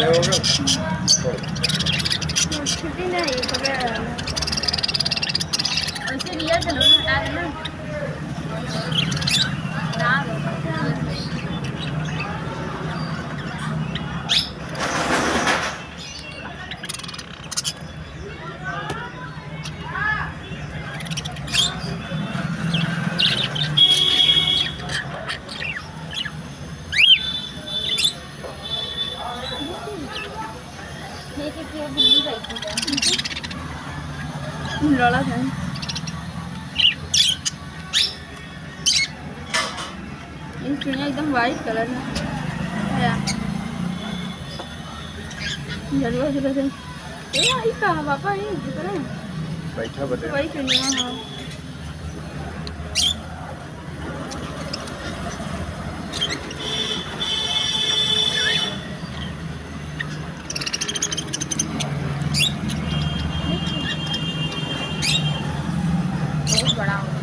ले होगा छोड़ छुट्टी नहीं पकड़ वैसे लिया चलो ना हटा देना ना ठीक है कि बिल्ली बैठी है लड़ा था ये चिड़िया एकदम वाइट कलर है जरूर जरूर से ए आई कहाँ पापा ये कितना बैठा बटे वही चिड़िया हाँ बहुत बड़ा